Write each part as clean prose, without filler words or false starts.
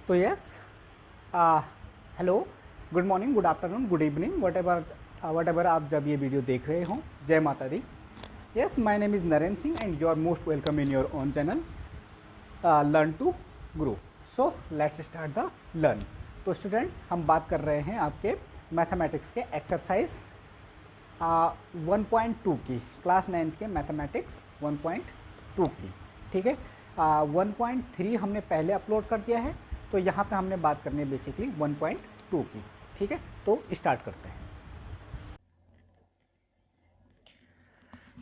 तो yes, hello, good morning, good afternoon, good evening, whatever आप जब ये वीडियो देख रहे हों, जय Mata Di. Yes, my name is Narendra Singh and you are most welcome in your own channel learn to grow. So let's start the learn. तो students, हम बात कर रहे हैं आपके मैथमेटिक्स के एक्सरसाइज 1.2 की, क्लास 9th के मैथमेटिक्स 1.2 की। ठीक है, 1.3 हमने पहले अपलोड कर दिया है, तो यहाँ पे हमने बात करनी है बेसिकली 1.2 की। ठीक है, तो स्टार्ट करते हैं।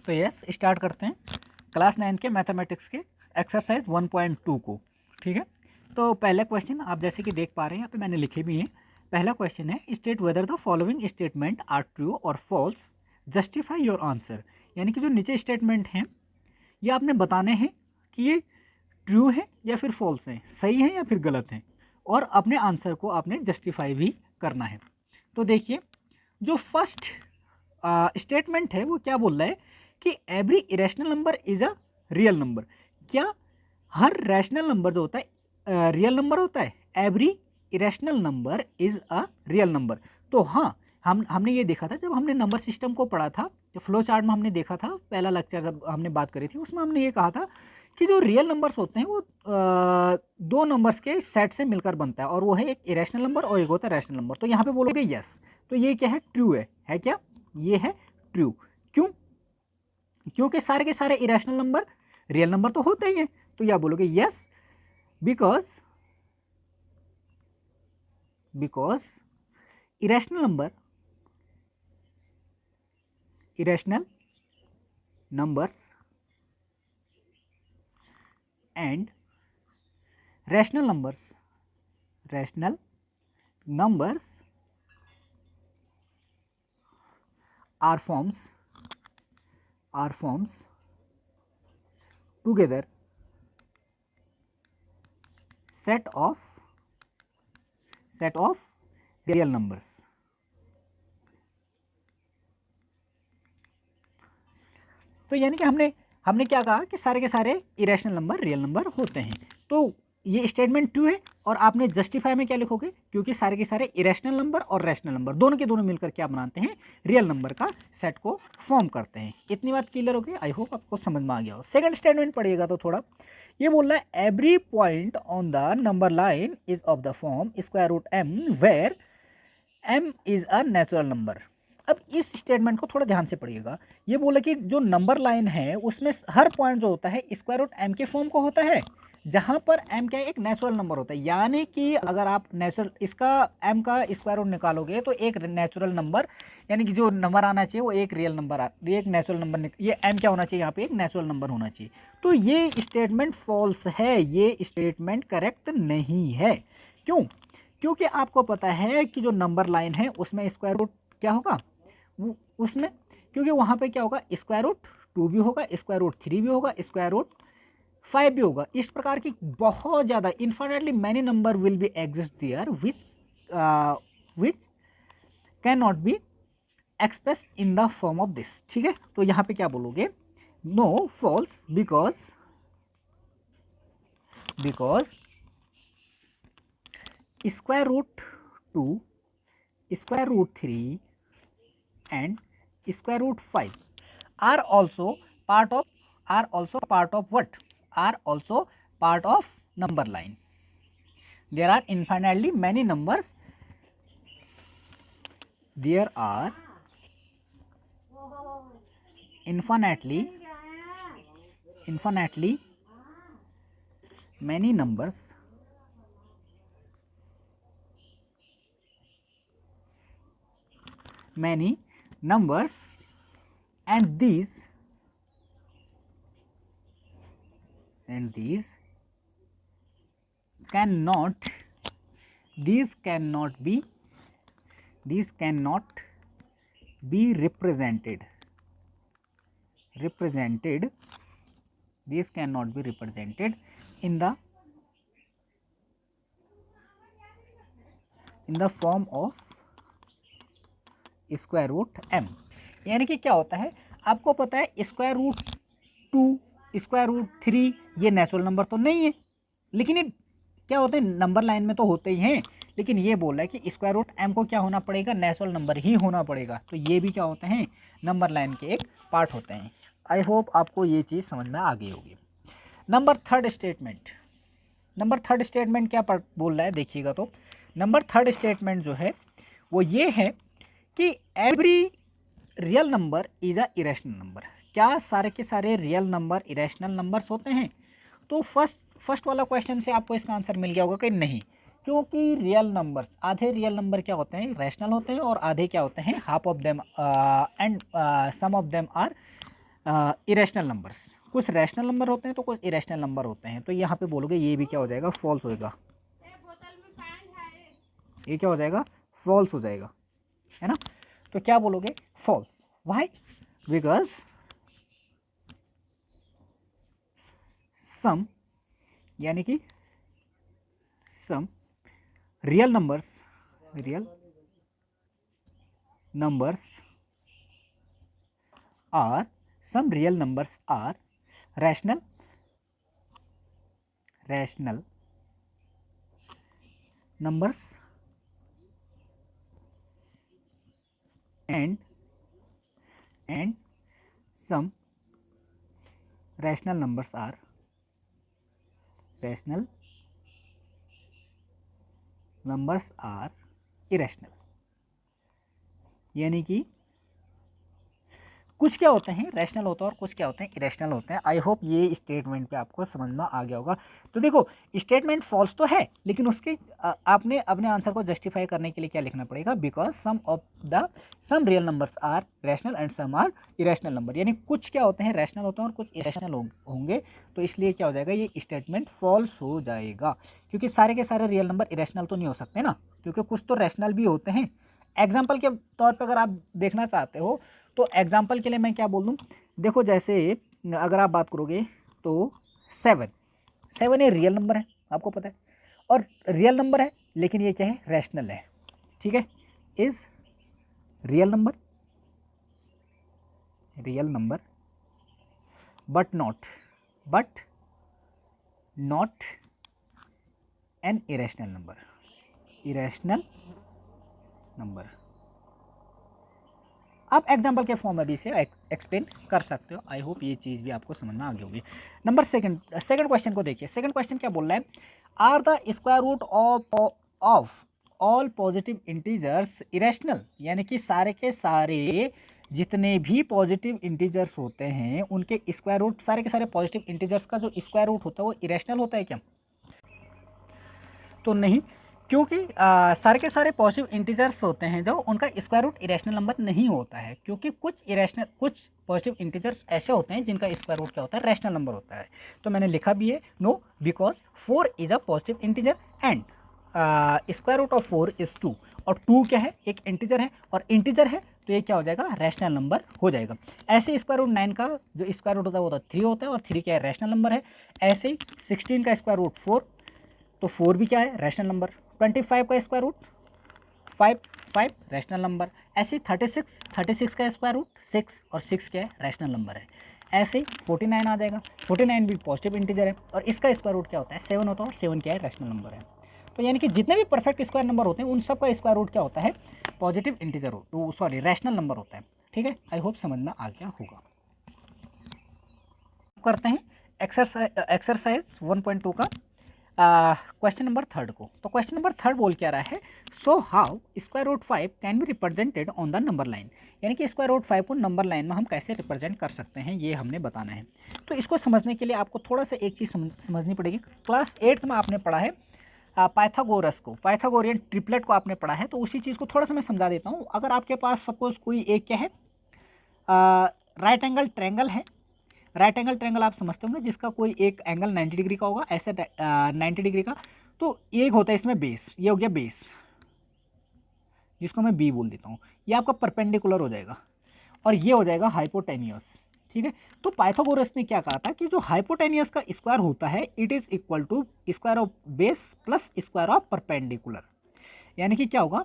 तो यस, स्टार्ट करते हैं क्लास 9th के मैथमेटिक्स के एक्सरसाइज 1.2 को। ठीक है, तो पहला क्वेश्चन आप जैसे कि देख पा रहे हैं, यहाँ पे मैंने लिखे भी हैं। पहला क्वेश्चन है, state whether the following statement are true और फॉल्स, जस्टिफाई योर आंसर। यानी कि जो नीचे स्टेटमेंट हैं ये आपने बताने हैं कि ये ट्रू है या फिर फॉल्स है, सही है या फिर गलत है, और अपने आंसर को आपने जस्टिफाई भी करना है। तो देखिए, जो फर्स्ट स्टेटमेंट है वो क्या बोल रहा है कि every irrational number is a real number. क्या हर रैशनल नंबर जो होता है रियल नंबर होता है? Every irrational number is a real number. तो हाँ, हमने ये देखा था जब हमने नंबर सिस्टम को पढ़ा था, जो फ्लो चार्ट में हमने देखा था, पहला लेक्चर जब हमने बात करी थी उसमें हमने ये कहा था कि जो रियल नंबर्स होते हैं वो दो नंबर्स के सेट से मिलकर बनता है, और वो है एक इरेशनल नंबर और एक होता है रैशनल नंबर। तो यहाँ पे बोलोगे यस, तो ये क्या है? ट्रू है क्या? ये है ट्रू। क्यों? क्योंकि सारे के सारे इरेशनल नंबर रियल नंबर तो होते ही हैं। तो यह बोलोगे yes, because irrational numbers and rational numbers are forms together set of real numbers। तो यानी कि हमने क्या कहा कि सारे के सारे इरेशनल नंबर रियल नंबर होते हैं। तो ये स्टेटमेंट ट्रू है, और आपने जस्टिफाई में क्या लिखोगे? क्योंकि सारे के सारे इरेशनल नंबर और रैशनल नंबर दोनों के दोनों मिलकर क्या बनाते हैं? रियल नंबर का सेट को फॉर्म करते हैं। इतनी बात क्लियर हो गई? आई होप आपको समझ में आ गया हो। सेकंड स्टेटमेंट पढ़िएगा तो थोड़ा, ये बोल रहा है every point on the number line is of the form square root M where M is a natural number. अब इस स्टेटमेंट को थोड़ा ध्यान से पढ़िएगा। ये बोला कि जो नंबर लाइन है उसमें हर पॉइंट जो होता है स्क्वायर रूट एम के फॉर्म का होता है, जहां पर एम क्या है? एक नेचुरल नंबर होता है। यानी कि अगर आप नेचुरल इसका एम का स्क्वायर रूट निकालोगे तो एक नेचुरल नंबर, यानी कि जो नंबर आना चाहिए वो एक रियल नंबर, एक नेचुरल नंबर, ये एम क्या होना चाहिए? यहाँ पे एक नेचुरल नंबर होना चाहिए। तो ये स्टेटमेंट फॉल्स है, ये स्टेटमेंट करेक्ट नहीं है। क्यों? क्योंकि आपको पता है कि जो नंबर लाइन है उसमें स्क्वायर रूट क्या होगा? उसमें, क्योंकि वहाँ पे क्या होगा? स्क्वायर रूट 2 भी होगा, स्क्वायर रूट 3 भी होगा, स्क्वायर रूट 5 भी होगा। इस प्रकार की बहुत ज़्यादा infinitely many number will be exist there which can not be express in the form of this. ठीक है, तो यहाँ पे क्या बोलोगे? No, false, because square root 2, square root 3 and square root 5 are also part of what? Are also part of number line. There are infinitely many numbers. There are infinitely many numbers and these cannot be represented in the form of square root M. यानी कि क्या होता है? आपको पता है square root 2, square root 3 ये natural number तो नहीं है, लेकिन ये क्या होते हैं, नंबर लाइन में तो होते ही हैं, लेकिन ये बोल रहा है कि स्क्वायर रूट m को क्या होना पड़ेगा, नेचुरल नंबर ही होना पड़ेगा। तो ये भी क्या होते हैं, नंबर लाइन के एक पार्ट होते हैं। आई होप आपको ये चीज़ समझ में आ गई होगी। नंबर थर्ड स्टेटमेंट क्या बोल रहा है देखिएगा। तो नंबर थर्ड स्टेटमेंट जो है वो ये है कि every real number is a irrational number. क्या सारे के सारे रियल नंबर इरेशनल नंबर्स होते हैं? तो फर्स्ट वाला क्वेश्चन से आपको इसका आंसर मिल गया होगा कि नहीं, क्योंकि रियल नंबर्स, आधे रियल नंबर क्या होते हैं, रैशनल होते हैं, और आधे क्या होते हैं, half of them and some of them are irrational numbers. कुछ रैशनल नंबर होते हैं तो कुछ इरेशनल नंबर होते हैं। तो यहाँ पे बोलोगे ये भी क्या हो जाएगा, फॉल्स होएगा। ये क्या हो जाएगा, फॉल्स हो जाएगा, है ना। तो क्या बोलोगे, फॉल्स। व्हाई? बिकॉज सम, यानी कि some real numbers are rational numbers and some rational numbers are irrational। यानी कि कुछ क्या होते हैं रैशनल होता है और कुछ क्या होते हैं इरेशनल होते हैं। आई होप ये स्टेटमेंट पे आपको समझ में आ गया होगा। तो देखो स्टेटमेंट फॉल्स तो है, लेकिन उसके आपने अपने आंसर को जस्टिफाई करने के लिए क्या लिखना पड़ेगा, because some real numbers are rational and some are irrational number. यानी कुछ क्या होते हैं रैशनल होते हैं और कुछ इरेशनल होंगे। तो इसलिए क्या हो जाएगा, ये स्टेटमेंट फॉल्स हो जाएगा, क्योंकि सारे के सारे रियल नंबर इरेशनल तो नहीं हो सकते ना, क्योंकि कुछ तो रैशनल भी होते हैं। एग्जाम्पल के तौर पर अगर आप देखना चाहते हो तो एग्जाम्पल के लिए मैं क्या बोल दूँ, देखो जैसे अगर आप बात करोगे तो 7 ये रियल नंबर है, आपको पता है, और रियल नंबर है, लेकिन ये क्या है, रैशनल है। ठीक है, is real number but not an irrational number. आप एग्जाम्पल के फॉर्म में भी इसे एक्सप्लेन कर सकते हो। आई होप ये चीज़ भी आपको समझ में आ गई होगी। नंबर सेकंड क्वेश्चन को देखिए। सेकंड क्वेश्चन क्या बोल रहा है, are the square root of all positive integers irrational. यानी कि सारे के सारे जितने भी पॉजिटिव इंटीजर्स होते हैं उनके स्क्वायर रूट, सारे के सारे पॉजिटिव इंटीजर्स का जो स्क्वायर रूट होता है वो इरेशनल होता है क्या? तो नहीं, क्योंकि सारे के सारे पॉजिटिव इंटीजर्स होते हैं जो उनका स्क्वायर रूट इरेशनल नंबर नहीं होता है, क्योंकि कुछ पॉजिटिव इंटीजर्स ऐसे होते हैं जिनका स्क्वायर रूट क्या होता है, रैशनल नंबर होता है। तो मैंने लिखा भी है no, because 4 is a positive integer and square root of 4 is 2, और 2 क्या है, एक इंटीजर है, और इंटीजर है तो ये क्या हो जाएगा, रैशनल नंबर हो जाएगा। ऐसे स्क्वायर रूट 9 का जो स्क्वायर रूट होता है वो तो 3 होता है, और 3 क्या है, रैशनल नंबर है। ऐसे ही 16 का स्क्वायर रूट 4, तो 4 भी क्या है, रैशनल नंबर। 25 का स्क्वायर रूट 5 रैशनल नंबर। ऐसे 36 का स्क्वायर रूट 6, और 6 क्या है, रैशनल नंबर है। ऐसे ही 49 आ जाएगा, 49 भी पॉजिटिव इंटीजर है, और इसका स्क्वायर रूट क्या होता है, 7 होता है, और 7 क्या है, रैशनल नंबर है। तो यानी कि जितने भी परफेक्ट स्क्वायर नंबर होते हैं उन सब का स्क्वायर रूट क्या होता है, पॉजिटिव इंटीजर हो, तो सॉरी रैशनल नंबर होता है। ठीक है, आई होप समझ में आ गया होगा। करते हैं एक्सरसाइज 1.2 का क्वेश्चन नंबर 3 को। तो क्वेश्चन नंबर 3 बोल क्या रहा है, so how square root 5 can be represented on the number line. यानी कि स्क्वायर रूट 5 को नंबर लाइन में हम कैसे रिप्रेजेंट कर सकते हैं, ये हमने बताना है। तो इसको समझने के लिए आपको थोड़ा सा एक चीज़ समझनी पड़ेगी। क्लास 8th में आपने पढ़ा है पाइथागोरियन ट्रिपलेट को आपने पढ़ा है, तो उसी चीज़ को थोड़ा सा मैं समझा देता हूँ। अगर आपके पास सपोज कोई एक क्या है, राइट एंगल ट्रायंगल है। राइट एंगल ट्रायंगल आप समझते होंगे, जिसका कोई एक एंगल 90 डिग्री का होगा, ऐसे 90 डिग्री का। तो एक होता है इसमें बेस, ये हो गया बेस, जिसको मैं बी बोल देता हूँ। ये आपका परपेंडिकुलर हो जाएगा, और ये हो जाएगा हाइपोटेनियस। ठीक है, तो पाइथागोरस ने क्या कहा था कि जो हाइपोटेनियस का स्क्वायर होता है it is equal to square of base plus square of perpendicular. यानी कि क्या होगा,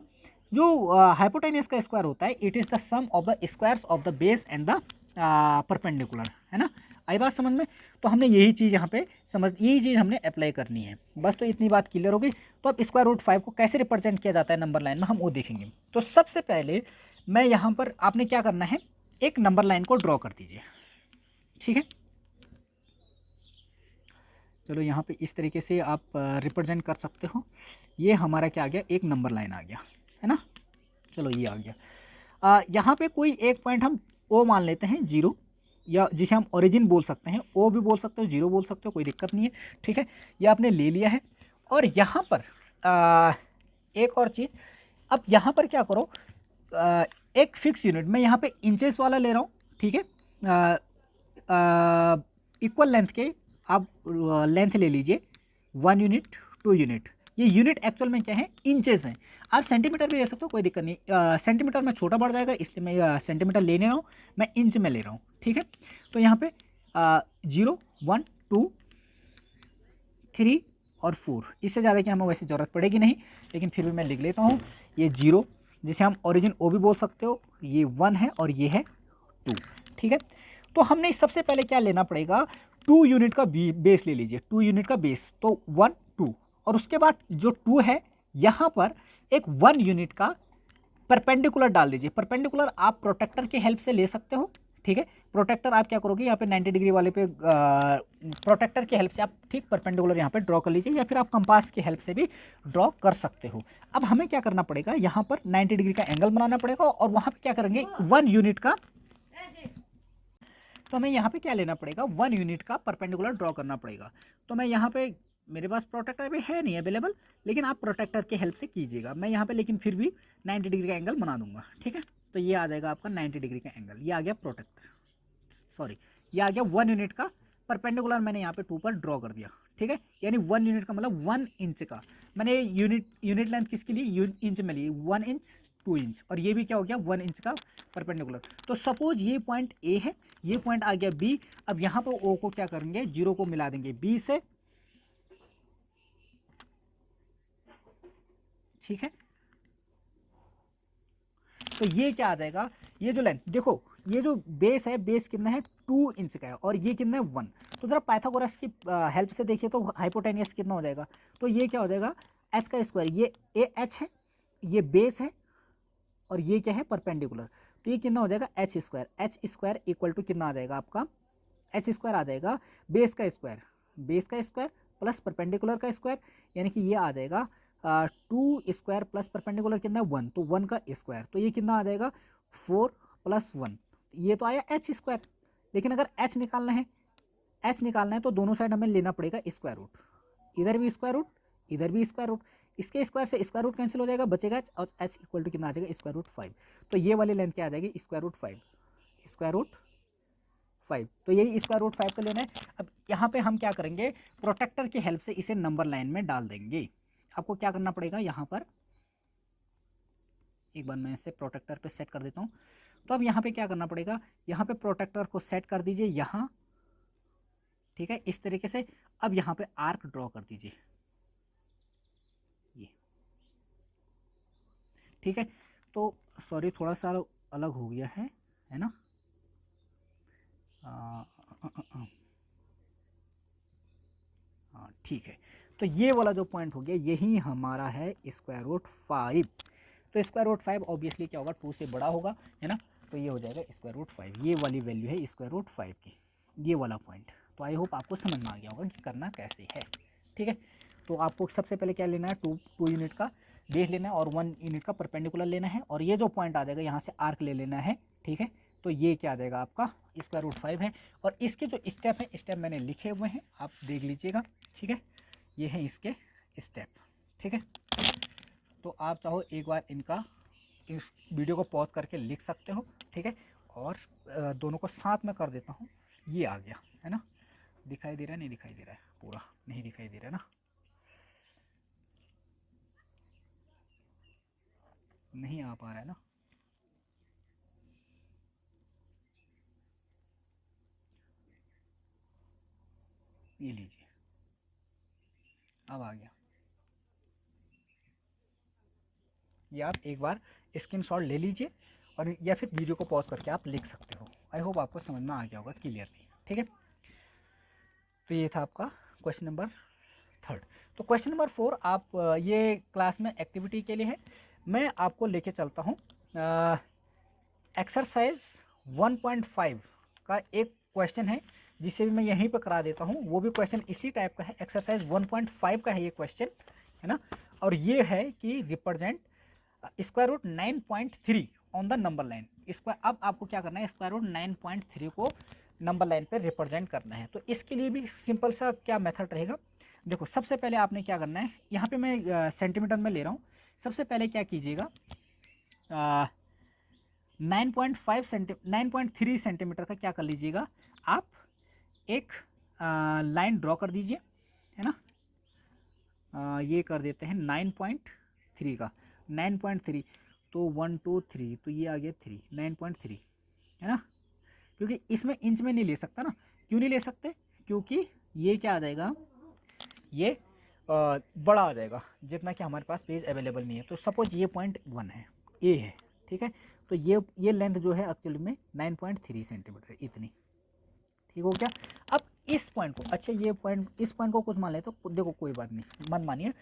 जो हाइपोटेनियस का स्क्वायर होता है it is the sum of the squares of the base and the perpendicular, है ना। आई बात समझ में? तो हमने यही चीज़ यहाँ पे यही चीज़ हमने अप्लाई करनी है, बस। तो इतनी बात क्लियर होगी। तो अब स्क्वायर रूट 5 को कैसे रिप्रेजेंट किया जाता है नंबर लाइन में, हम वो देखेंगे। तो सबसे पहले मैं यहाँ पर, आपने क्या करना है, एक नंबर लाइन को ड्रॉ कर दीजिए, ठीक है। चलो यहाँ पे इस तरीके से आप रिप्रेजेंट कर सकते हो। ये हमारा क्या आ गया, एक नंबर लाइन आ गया, है ना। चलो ये आ गया। यहाँ पे कोई एक पॉइंट हम ओ मान लेते हैं, 0, या जिसे हम ओरिजिन बोल सकते हैं, ओ भी बोल सकते हो, 0 बोल सकते हो, कोई दिक्कत नहीं है, ठीक है। ये आपने ले लिया है। और यहाँ पर एक और चीज़, अब यहाँ पर क्या करो, एक फिक्स यूनिट, मैं यहाँ पे इंचेस वाला ले रहा हूँ, ठीक है। इक्वल लेंथ के आप लेंथ ले लीजिए, 1 यूनिट, 2 यूनिट। ये यूनिट एक्चुअल में क्या है, इंचेस हैं। आप सेंटीमीटर भी ले सकते हो, कोई दिक्कत नहीं। सेंटीमीटर में छोटा बढ़ जाएगा, इसलिए मैं सेंटीमीटर ले नहीं रहा हूँ, मैं इंच में ले रहा हूँ, ठीक है। तो यहाँ पे 0, 1, 2, 3 और 4, इससे ज़्यादा की हमें वैसे ज़रूरत पड़ेगी नहीं, लेकिन फिर भी मैं लिख लेता हूँ। ये 0, जिसे हम ओरिजिन ओ भी बोल सकते हो, ये 1 है और ये है 2, ठीक है। तो हमने सबसे पहले क्या लेना पड़ेगा, 2 यूनिट का बेस ले लीजिए, 2 यूनिट का बेस, तो 1, 2, और उसके बाद जो 2 है यहाँ पर एक 1 यूनिट का परपेंडिकुलर डाल दीजिए। परपेंडिकुलर आप प्रोटेक्टर की हेल्प से ले सकते हो, ठीक है। प्रोटेक्टर आप क्या करोगे, यहाँ पे 90 डिग्री वाले पे प्रोटेक्टर की हेल्प से आप ठीक परपेंडिकुलर यहाँ पे ड्रॉ कर लीजिए, या फिर आप कंपास की हेल्प से भी ड्रॉ कर सकते हो। अब हमें क्या करना पड़ेगा, यहाँ पर 90 डिग्री का एंगल बनाना पड़ेगा, और वहाँ पे क्या करेंगे, 1 यूनिट का, तो हमें यहाँ पे क्या लेना पड़ेगा, 1 यूनिट का परपेंडिकुलर ड्रॉ करना पड़ेगा। तो मैं यहाँ पे, मेरे पास प्रोटेक्टर भी है नहीं अवेलेबल, लेकिन आप प्रोटेक्टर की हेल्प से कीजिएगा। मैं यहाँ पे लेकिन फिर भी 90 डिग्री का एंगल बना दूंगा, ठीक है। तो ये आ जाएगा आपका 90 डिग्री का एंगल, ये आ गया प्रोटेक्टर, सॉरी, ये आ गया 1 यूनिट का परपेंडिकुलर, मैंने यहाँ पे 2 पर ड्रॉ कर दिया, ठीक है। यानी 1 यूनिट का मतलब 1 इंच का, मैंने यूनिट लेंथ किसके लिए, इंच में लिए, 1 इंच, 2 इंच, और ये भी क्या हो गया, 1 इंच का परपेंडिकुलर। तो सपोज ये पॉइंट ए है, ये पॉइंट आ गया बी। अब यहाँ पर ओ को क्या करेंगे, 0 को मिला देंगे बी से, ठीक है। तो ये क्या आ जाएगा, ये जो लेंथ देखो, ये जो बेस है, बेस कितना है, 2 इंच का है, और ये कितना है, 1। तो जरा पाइथागोरस की हेल्प से देखिए तो हाइपोटेनियस कितना हो जाएगा, तो ये क्या हो जाएगा, एच का स्क्वायर, ये ए एच है, ये बेस है, और ये क्या है, परपेंडिकुलर। तो ये कितना हो जाएगा, एच स्क्वायर इक्वल टू कितना आ जाएगा आपका, एच स्क्वायर आ जाएगा, बेस का स्क्वायर प्लस परपेंडिकुलर का स्क्वायर, यानी कि ये आ जाएगा 2 स्क्वायर प्लस परपेंडिकुलर कितना है, 1, तो 1 का स्क्वायर, तो ये कितना आ जाएगा, 4 + 1, ये तो आया एच स्क्वायर। लेकिन अगर एच निकालना है तो दोनों साइड हमें लेना पड़ेगा स्क्वायर रूट, इधर भी स्क्वायर रूट, इधर भी स्क्वायर रूट, इसके स्क्वायर से स्क्वायर रूट कैंसिल हो जाएगा, बचेगा एच, और एच इक्वल टू कितना आ जाएगा, √5। तो ये वाली लेंथ क्या आ जाएगी, √5। तो यही √5 को लेना है। अब यहाँ पे हम क्या करेंगे, प्रोटेक्टर की हेल्प से इसे नंबर लाइन में डाल देंगे। आपको क्या करना पड़ेगा, यहाँ पर एक बार मैं इसे प्रोटेक्टर पे सेट कर देता हूँ। तो अब यहाँ पे क्या करना पड़ेगा, यहाँ पे प्रोटेक्टर को सेट कर दीजिए यहाँ, ठीक है, इस तरीके से। अब यहाँ पे आर्क ड्रॉ कर दीजिए, ये, ठीक है। तो सॉरी, थोड़ा सा अलग हो गया है ना। हाँ ठीक है। तो ये वाला जो पॉइंट हो गया, यही हमारा है √5। तो √5 ऑब्वियसली क्या होगा, 2 से बड़ा होगा, है ना। तो ये हो जाएगा √5, ये वाली वैल्यू है √5 की, ये वाला पॉइंट। तो आई होप आपको समझ में आ गया होगा कि करना कैसे है, ठीक है। तो आपको सबसे पहले क्या लेना है, 2 यूनिट का बेस लेना है, और 1 यूनिट का परपेंडिकुलर लेना है, और ये जो पॉइंट आ जाएगा यहाँ से आर्क ले लेना है, ठीक है। तो ये क्या आ जाएगा आपका √5 है। और इसके जो स्टेप है, स्टेप मैंने लिखे हुए हैं, आप देख लीजिएगा, ठीक है। ये है इसके स्टेप, ठीक है। तो आप चाहो एक बार इनका इस वीडियो को पॉज करके लिख सकते हो, ठीक है। और दोनों को साथ में कर देता हूँ, ये आ गया, है ना। दिखाई दे रहा है, नहीं दिखाई दे रहा है, पूरा नहीं दिखाई दे रहा है ना, नहीं आ पा रहा है ना। ये लीजिए, अब आ गया। ये आप एक बार स्क्रीनशॉट ले लीजिए, और या फिर वीडियो को पॉज करके आप लिख सकते हो। आई होप आपको समझ में आ गया होगा क्लियरली, ठीक है। तो ये था आपका क्वेश्चन नंबर 3। तो क्वेश्चन नंबर 4 आप ये क्लास में एक्टिविटी के लिए है, मैं आपको लेके चलता हूँ एक्सरसाइज 1.5 का एक क्वेश्चन है जिसे भी मैं यहीं पर करा देता हूँ। वो भी क्वेश्चन इसी टाइप का है, एक्सरसाइज 1.5 का है ये क्वेश्चन, है ना। और ये है कि represent square root 9.3 on the number line. इसको अब आपको क्या करना है, स्क्वायर रूट 9.3 को नंबर लाइन पे रिप्रेजेंट करना है। तो इसके लिए भी सिंपल सा क्या मेथड रहेगा, देखो सबसे पहले आपने क्या करना है, यहाँ पे मैं सेंटीमीटर में ले रहा हूँ। सबसे पहले क्या कीजिएगा, 9.3 सेंटीमीटर का क्या कर लीजिएगा, आप एक लाइन ड्रॉ कर दीजिए, है ना। ये कर देते हैं 9.3 का, 9.3 तो 1 2 3, तो ये आ गया 3, 9.3, है ना। क्योंकि इसमें इंच में नहीं ले सकता ना, क्यों नहीं ले सकते, क्योंकि ये क्या आ जाएगा, ये बड़ा आ जाएगा जितना कि हमारे पास पेज अवेलेबल नहीं है। तो सपोज ये पॉइंट 1 है, ए है, ठीक है। तो ये लेंथ जो है एक्चुअली में 9.3 सेंटीमीटर इतनी, ठीक हो गया। अब इस पॉइंट को, अच्छा ये पॉइंट, इस पॉइंट को कुछ मान ले तो देखो कोई बात नहीं, मन मानिए।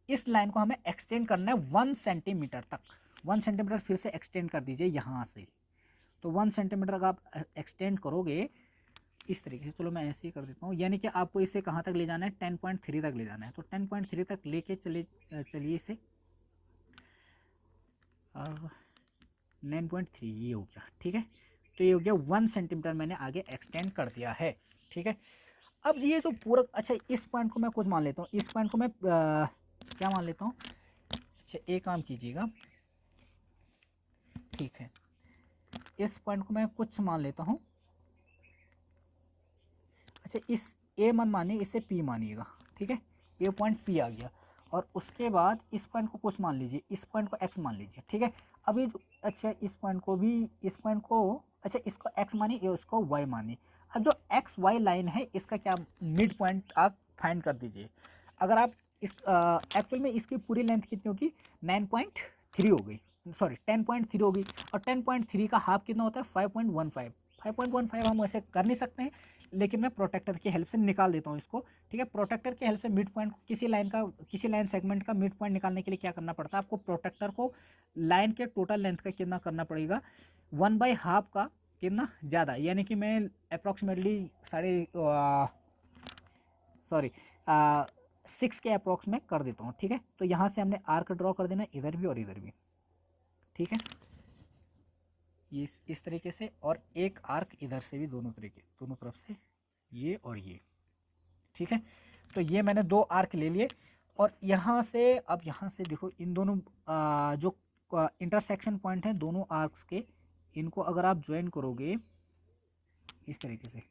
इस लाइन को हमें एक्सटेंड करना है 1 सेंटीमीटर तक। 1 सेंटीमीटर फिर से एक्सटेंड कर दीजिए यहाँ से। तो 1 सेंटीमीटर अगर आप एक्सटेंड करोगे इस तरीके से, चलो मैं ऐसे ही कर देता हूँ, यानी कि आपको इसे कहाँ तक ले जाना है, 10.3 तक ले जाना है। तो 10.3 तक लेके चलिए इसे, और 9.3 ये हो गया, ठीक है। तो ये हो गया 1 सेंटीमीटर मैंने आगे एक्सटेंड कर दिया है, ठीक है। अब ये जो पूरा, अच्छा इस पॉइंट को मैं कुछ मान लेता हूँ, इस पॉइंट को मैं क्या मान लेता हूँ, अच्छा एक काम कीजिएगा, ठीक है, इस पॉइंट को मैं कुछ मान लेता हूँ। अच्छा इस ए मत मानिए, इसे पी मानिएगा, ठीक है। ये पॉइंट पी आ गया, और उसके बाद इस पॉइंट को कुछ मान लीजिए, इस पॉइंट को एक्स मान लीजिए, ठीक है। अभी जो, अच्छा इस पॉइंट को भी, इस पॉइंट को, अच्छा इसको एक्स मानिए, ये उसको वाई मानिए। अब जो एक्स वाई लाइन है इसका क्या मिड पॉइंट आप फाइंड कर दीजिए। अगर आप इस एक्चुअल में इसकी पूरी लेंथ कितनी होगी, 9.3 हो गई, सॉरी 10.3 होगी, और 10.3 का हाफ कितना होता है, 5.15। 5.15 हम वैसे कर नहीं सकते हैं, लेकिन मैं प्रोटेक्टर की हेल्प से निकाल देता हूँ इसको, ठीक है। प्रोटेक्टर की हेल्प से मिड पॉइंट, किसी लाइन सेगमेंट का मिड पॉइंट निकालने के लिए क्या करना पड़ता है आपको, प्रोटेक्टर को लाइन के टोटल लेंथ का कितना करना पड़ेगा, 1/2 का कितना ज़्यादा, यानी कि मैं अप्रॉक्सीमेटली 6 के अप्रॉक्स में कर देता हूँ, ठीक है। तो यहाँ से हमने आर्क ड्रॉ कर देना इधर भी और इधर भी, ठीक है, ये इस तरीके से, और एक आर्क इधर से भी, दोनों तरफ से, ये और ये, ठीक है। तो ये मैंने 2 आर्क ले लिए, और यहाँ से, अब यहाँ से देखो इन दोनों जो इंटरसेक्शन पॉइंट हैं दोनों आर्क्स के, इनको अगर आप ज्वाइन करोगे इस तरीके से,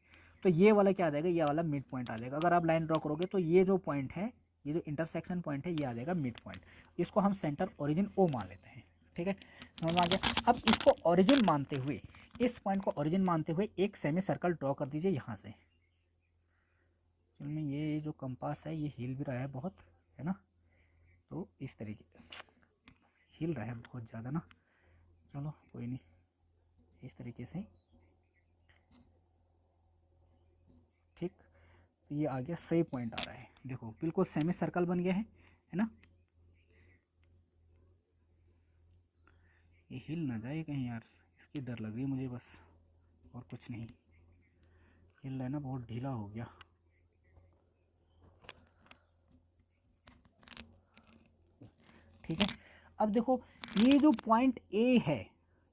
तो ये वाला क्या आ जाएगा, ये वाला मिड पॉइंट आ जाएगा। अगर आप लाइन ड्रॉ करोगे तो ये जो पॉइंट है, ये जो इंटरसेक्शन पॉइंट है, ये आ जाएगा मिड पॉइंट। इसको हम सेंटर ओरिजिन ओ मान लेते हैं, ठीक है, समझ में आ गया। अब इसको ओरिजिन मानते हुए, इस पॉइंट को ओरिजिन मानते हुए एक सेमी सर्कल ड्रॉ कर दीजिए यहाँ से। चलो मैं, ये जो कंपास है ये हिल भी रहा है बहुत, है ना, तो इस तरीके हिल रहा है बहुत ज़्यादा ना, चलो कोई नहीं, इस तरीके से, ठीक। तो ये आ गया, सही पॉइंट आ रहा है, देखो बिल्कुल सेमी सर्कल बन गया है ना। ये हिल ना जाए कहीं यार, इसकी डर लग रही है मुझे बस, और कुछ नहीं। हिल रहा है ना, बहुत ढीला हो गया। ठीक है, अब देखो ये जो पॉइंट ए है,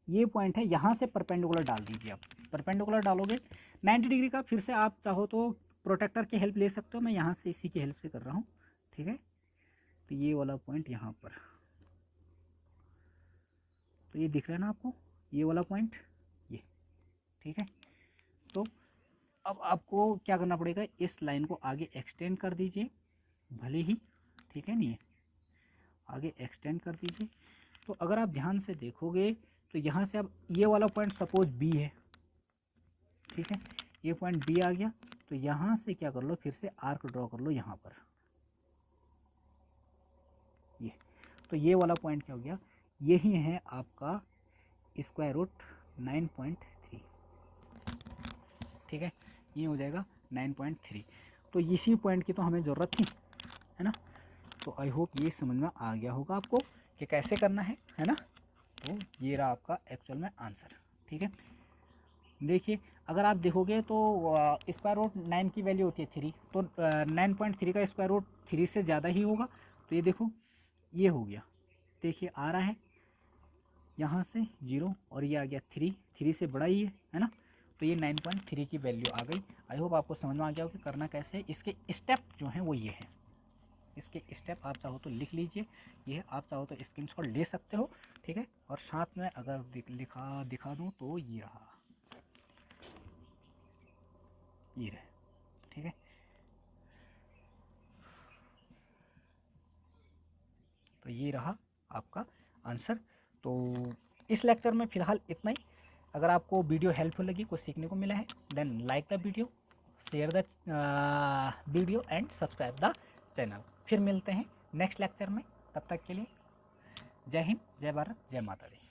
ये पॉइंट है, यहाँ से परपेंडिकुलर डाल दीजिए आप। परपेंडिकुलर डालोगे 90 डिग्री का, फिर से आप चाहो तो प्रोटेक्टर की हेल्प ले सकते हो, मैं यहाँ से इसी की हेल्प से कर रहा हूँ, ठीक है। तो ये वाला पॉइंट यहाँ पर, तो ये दिख रहा है ना आपको, ये वाला पॉइंट, ये, ठीक है। तो अब आपको क्या करना पड़ेगा, इस लाइन को आगे एक्सटेंड कर दीजिए, भले ही, ठीक है, नहीं आगे एक्सटेंड कर दीजिए। तो अगर आप ध्यान से देखोगे तो यहाँ से अब ये वाला पॉइंट सपोज बी है, ठीक है, ये पॉइंट बी आ गया। तो यहाँ से क्या कर लो, फिर से आर्क ड्रॉ कर लो यहाँ पर, ये, तो ये वाला पॉइंट क्या हो गया, यही है आपका स्क्वायर रूट 9.3, ठीक है, ये हो जाएगा 9.3। तो इसी पॉइंट की तो हमें ज़रूरत थी, है ना। तो आई होप ये समझ में आ गया होगा आपको कि कैसे करना है ना। तो ये रहा आपका एक्चुअल में आंसर, ठीक है। देखिए अगर आप देखोगे तो स्क्वायर रूट 9 की वैल्यू होती है 3, तो 9.3 का स्क्वायर रूट 3 से ज़्यादा ही होगा। तो ये देखो ये हो गया, देखिए आ रहा है यहाँ से 0 और ये आ गया 3 से बड़ा ही है ना। तो ये 9.3 की वैल्यू आ गई। आई होप आपको समझ में आ गया हो कि करना कैसे है। इसके स्टेप जो हैं वो ये हैं, इसके स्टेप आप चाहो तो लिख लीजिए, ये है, आप चाहो तो स्क्रीनशॉट ले सकते हो, ठीक है। और साथ में अगर दिखा दूँ तो ये रहा, ये रहे, ठीक है। तो ये रहा आपका आंसर। तो इस लेक्चर में फ़िलहाल इतना ही। अगर आपको वीडियो हेल्पफुल लगी, कुछ सीखने को मिला है, then like the video, share the video and subscribe the channel. फिर मिलते हैं नेक्स्ट लेक्चर में, तब तक के लिए जय हिंद, जय भारत, जय माता दी।